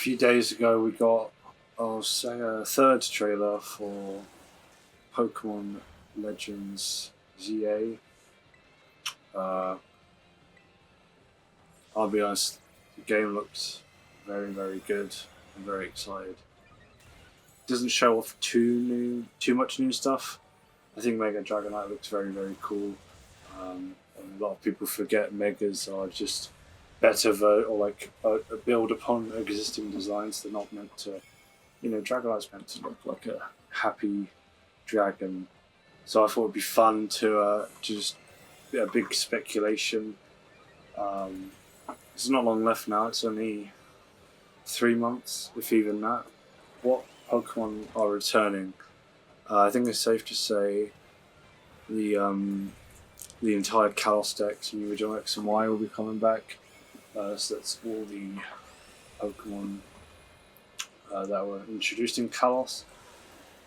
few days ago we got, I'll say, a third trailer for Pokemon Legends ZA. Uh, I'll be honest, the game looks very, very good. I'm very excited. Doesn't show off too much new stuff. I think Mega Dragonite looks very, very cool. And a lot of people forget Megas are just or like a build upon existing designs. They're not meant to, Dragonite's meant to look like a happy dragon. So I thought it'd be fun to just a big speculation. It's not long left now. It's only 3 months, if even that. What Pokemon are returning? I think it's safe to say the entire Kalos decks and the original X and Y will be coming back. So that's all the Pokemon that were introduced in Kalos.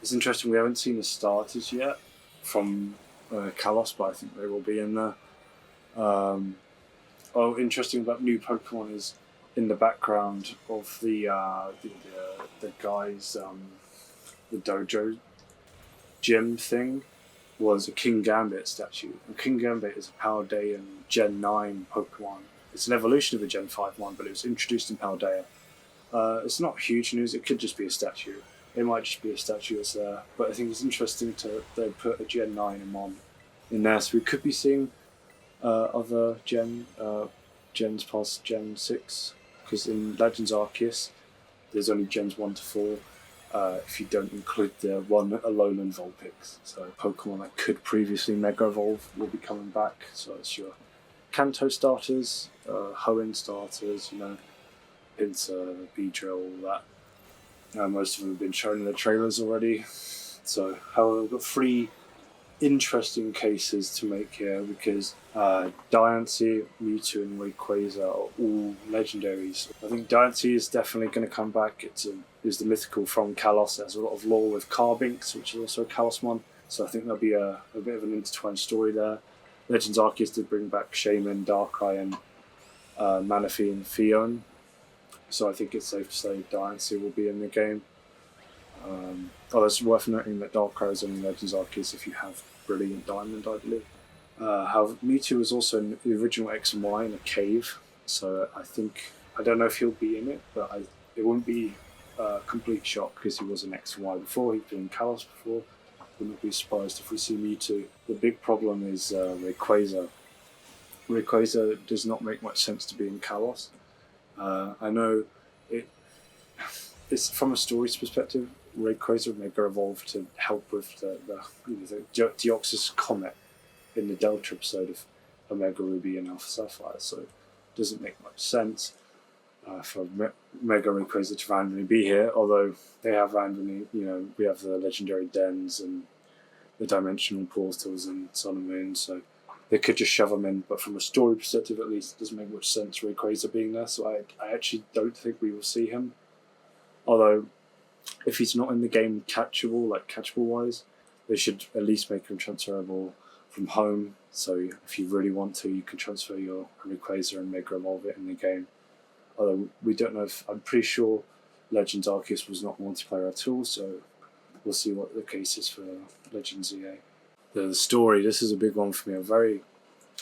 It's interesting, we haven't seen the starters yet from Kalos, but I think they will be in there. Interesting about new Pokemon is in the background of the guy's the dojo gym thing was a King Gambit statue. And King Gambit is a Paldea Gen 9 Pokemon. It's an evolution of the Gen 5 one, but it was introduced in Paldea. It's not huge news, it could just be a statue. It might just be a statue that's there. But I think it's interesting they put a Gen 9 in there, so we could be seeing other gens past Gen 6, because in Legends Arceus, there's only Gens 1 to 4. If you don't include the one Alolan Vulpix. So Pokemon that could previously Mega Evolve will be coming back. So it's your Kanto starters, Hoenn starters, Pinsir, Beedrill, all that. Most of them have been shown in the trailers already. So, however, we've got 3 interesting cases to make here because Diancie, Mewtwo, and Rayquaza are all legendaries. I think Diancie is definitely going to come back. Is the mythical from Kalos. There's a lot of lore with Carbinx, which is also a Kalosmon. So I think there'll be a bit of an intertwined story there. Legends Arceus did bring back Shaman, Darkrai, and Manaphy and Fion. So I think it's safe to say Diancie will be in the game. It's worth noting that Darkrai is in Legends Arceus if you have Brilliant Diamond, I believe. However, Mewtwo was also in the original X and Y in a cave. So I don't know if he'll be in it, but it wouldn't be a complete shock because he was an X and Y before. He'd been in Kalos before. Wouldn't be surprised if we see Mewtwo. The big problem is Rayquaza. Rayquaza does not make much sense to be in Kalos. I know it's from a story's perspective. Rayquaza Mega evolved to help with the Deoxys Comet in the Delta episode of Omega Ruby and Alpha Sapphire, so it doesn't make much sense for Mega Rayquaza to randomly be here, although they have randomly, we have the legendary dens and the dimensional portals and Sun and Moon, so they could just shove them in, but from a story perspective at least, it doesn't make much sense Rayquaza being there, so I actually don't think we will see him. Although, if he's not in the game catchable wise, they should at least make him transferable from home, so if you really want to, you can transfer your Rayquaza and Mega Evolve it in the game. Although we don't know I'm pretty sure Legends Arceus was not multiplayer at all, so we'll see what the case is for Legends EA. The story, this is a big one for me.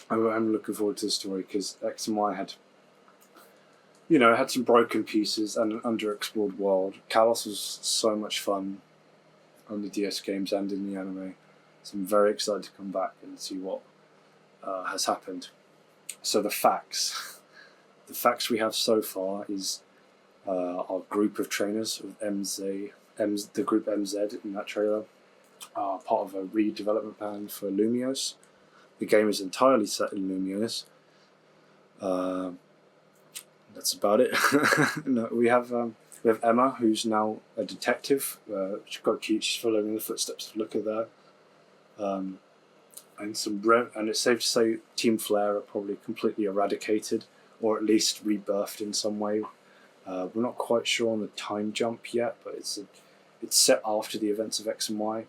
I'm looking forward to the story because X and Y had some broken pieces and an underexplored world. Kalos was so much fun on the DS games and in the anime, so I'm very excited to come back and see what has happened. So the facts we have so far is our group of trainers of the group MZ in that trailer are part of a redevelopment plan for Lumiose. The game is entirely set in Lumiose. That's about it. No, we have Emma, who's now a detective. She's quite cute. She's following in the footsteps of Luca there. And it's safe to say Team Flare are probably completely eradicated, or at least rebirthed in some way. We're not quite sure on the time jump yet, but it's set after the events of X and Y.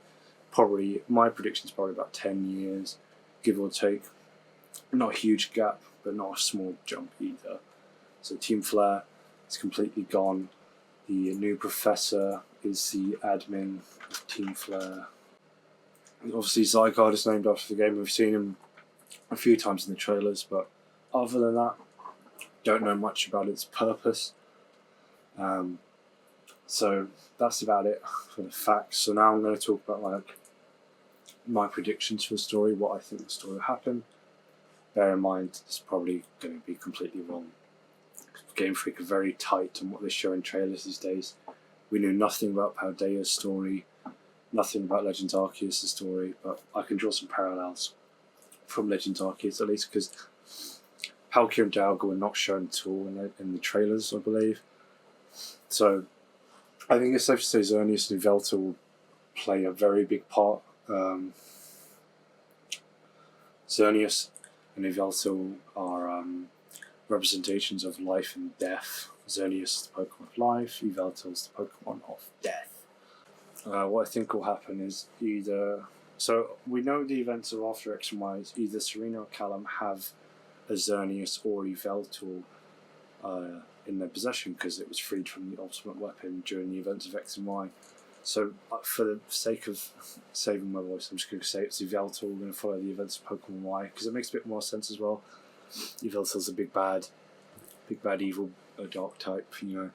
Probably, my prediction is probably about 10 years, give or take. Not a huge gap, but not a small jump either. So Team Flare is completely gone. The new professor is the admin of Team Flare. Obviously, Zygarde is named after the game. We've seen him a few times in the trailers, but other than that, don't know much about its purpose. So that's about it for the facts. So now I'm going to talk about my predictions for the story, what I think the story will happen. Bear in mind, it's probably going to be completely wrong. Game Freak are very tight on what they show in trailers these days. We knew nothing about Paldea's story, nothing about Legends Arceus' story, but I can draw some parallels from Legends Arceus at least, because Palkia and Dialga were not shown at all in the trailers, I believe. So I think it's safe to say Xerneas and Yveltal will play a very big part. Xerneas and Yveltal are representations of life and death. Xerneas is the Pokemon of life, Yveltal is the Pokemon of death. What I think will happen is either... So we know the events of After X and Y is either Serena or Callum have a Xerneas or Yveltal in their possession because it was freed from the ultimate weapon during the events of X and Y. So for the sake of saving my voice, I'm just going to say it's Yveltal. We're going to follow the events of Pokemon Y because it makes a bit more sense as well. Yveltal's a big bad evil dark type, you know.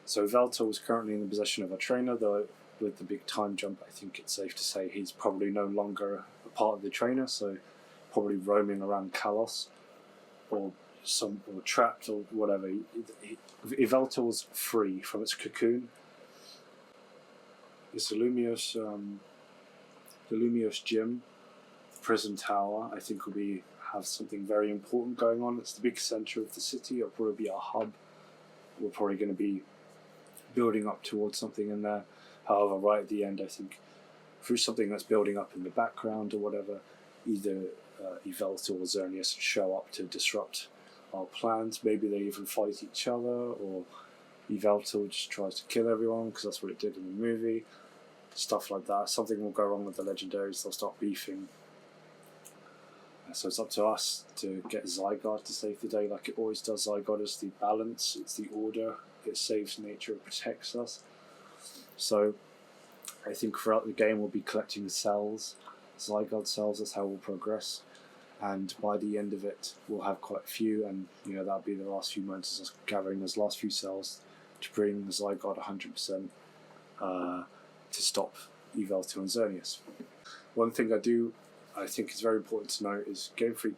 So Yveltal is currently in the possession of a trainer, though with the big time jump, I think it's safe to say he's probably no longer a part of the trainer, so probably roaming around Kalos or trapped or whatever. Yveltal's free from its cocoon. It's the Lumiose gym, prison tower, I think will have something very important going on. It's the big centre of the city. It'll probably be a hub. We're probably going to be building up towards something in there. However, right at the end, I think through something that's building up in the background or whatever, either Yveltal or Xerneas show up to disrupt our plans. Maybe they even fight each other, or Yveltal just tries to kill everyone because that's what it did in the movie. Stuff like that. Something will go wrong with the legendaries. They'll start beefing. So it's up to us to get Zygarde to save the day like it always does. Zygarde is the balance, it's the order, it saves nature, it protects us. So I think throughout the game we'll be collecting cells, Zygarde cells, that's how we'll progress. And by the end of it we'll have quite a few, and that'll be the last few moments of us gathering those last few cells to bring the Zygarde 100% to stop Yveltal and Xerneas. One thing I think it's very important to note is Game Freak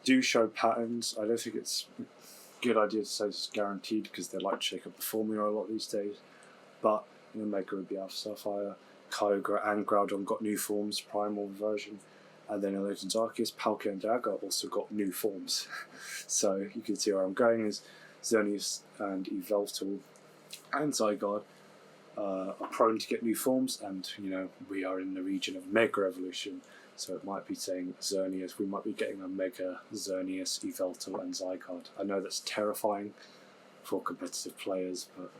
do show patterns. I don't think it's a good idea to say it's guaranteed because they like to shake up the formula a lot these days. But Mega Ruby Alpha Sapphire, Kyogre and Groudon got new forms, primal version. And then in Legends Arceus, Palkia and Dialga also got new forms. So you can see where I'm going is Xerneas and Yveltal and Zygarde are prone to get new forms, and we are in the region of Mega Evolution, so it might be saying Xerneas, we might be getting a Mega Xerneas, Yveltal and Zygarde. I know that's terrifying for competitive players, but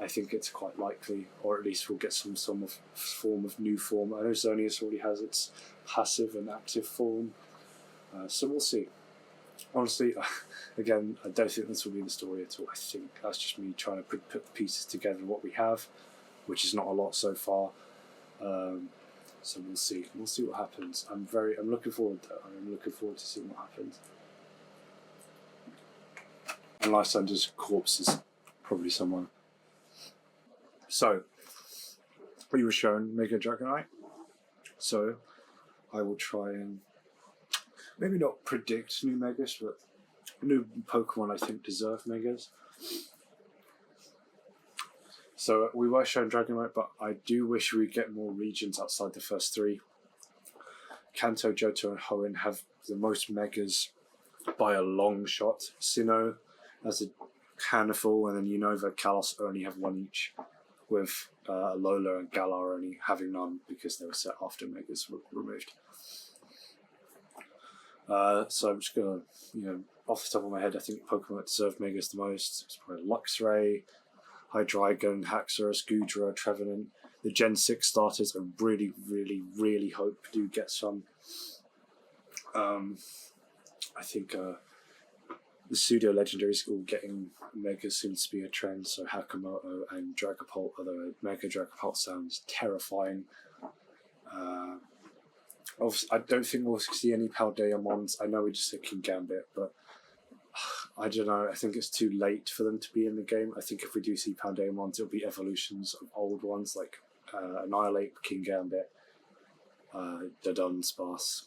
I think it's quite likely, or at least we'll get some form of new form. I know Xerneas already has its passive and active form, so we'll see. Honestly, again, I don't think this will be the story at all. I think that's just me trying to put the pieces together what we have, which is not a lot so far. So we'll see. We'll see what happens. I'm looking forward to it. I'm looking forward to seeing what happens. And Lysander's corpse is probably someone. So we were shown Mega Dragonite. So I will try and maybe not predict new Megas, but new Pokemon I think deserve Megas. So we were shown Dragonite, but I do wish we'd get more regions outside the first three. Kanto, Johto and Hoenn have the most Megas by a long shot. Sinnoh has a handful, and then Unova, Kalos only have one each, with Alola and Galar only having none because they were set after Megas were removed. So I'm just going to, off the top of my head, I think Pokemon that deserve Megas the most. It's probably Luxray, Hydreigon, Haxorus, Goodra, Trevenant. The Gen 6 starters I really, really, really hope do get some. I think the pseudo legendaries all getting Mega seems to be a trend. So Hakamoto and Dragapult, although Mega Dragapult sounds terrifying. Obviously, I don't think we'll see any Paldeamons. I know we just said King Gambit, but I don't know. I think it's too late for them to be in the game. I think if we do see Paldeamons, it'll be evolutions of old ones like Annihilate, King Gambit, Dadon, Sparse.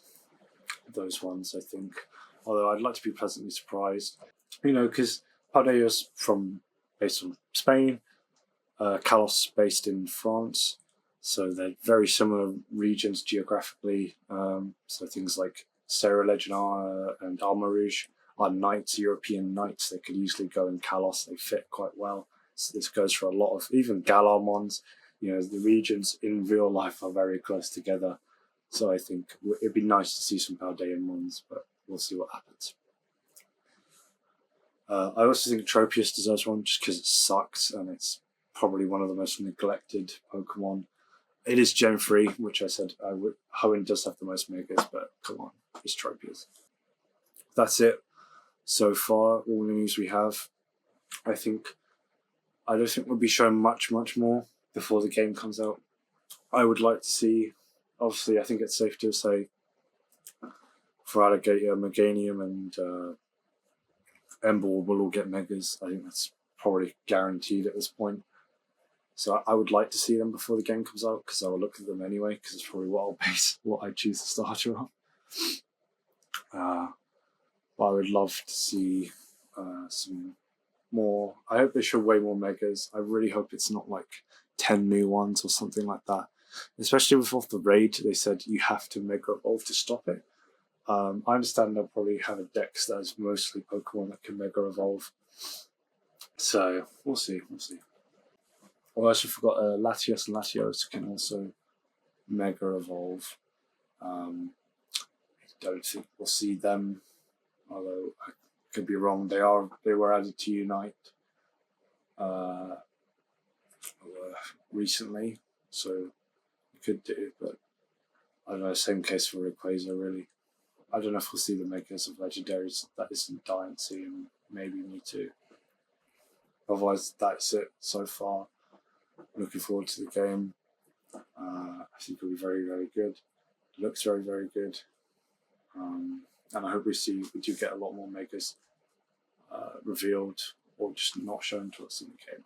Those ones, I think. Although I'd like to be pleasantly surprised. Because Paldea's based on Spain, Kalos based in France. So they're very similar regions geographically. So things like Serra Legionnaire and Armarouge are knights, European knights. They could easily go in Kalos. They fit quite well. So this goes for a lot of, even Galarmons. The regions in real life are very close together. So I think it'd be nice to see some Paldeamons, but we'll see what happens. I also think Tropius deserves one just because it sucks and it's probably one of the most neglected Pokemon. It is Gen 3, which I said Hoenn does have the most Megas, but come on, it's Tropius. That's it so far, all the news we have. I don't think we'll be shown much more before the game comes out. I would like to see, obviously I think it's safe to say for Alligator, Meganium and Emboar will all get Megas. I think that's probably guaranteed at this point. So I would like to see them before the game comes out because I will look at them anyway because it's probably what I choose the starter on. But I would love to see some more. I hope they show way more Megas. I really hope it's not like 10 new ones or something like that. Especially with off the raid, they said you have to Mega Evolve to stop it. I understand they'll probably have a dex that is mostly Pokemon that can Mega Evolve. So we'll see. I also forgot Latios and Latios can also Mega Evolve. I don't think we'll see them, although I could be wrong. They were added to Unite recently, so we could do, but I don't know. Same case for Rayquaza, really. I don't know if we'll see the Megas of Legendaries. That isn't Diancie and maybe Mewtwo. Otherwise, that's it so far. Looking forward to the game. I think it'll be very, very good. It looks very, very good. And I hope we do get a lot more Megas revealed or just not shown to us in the game.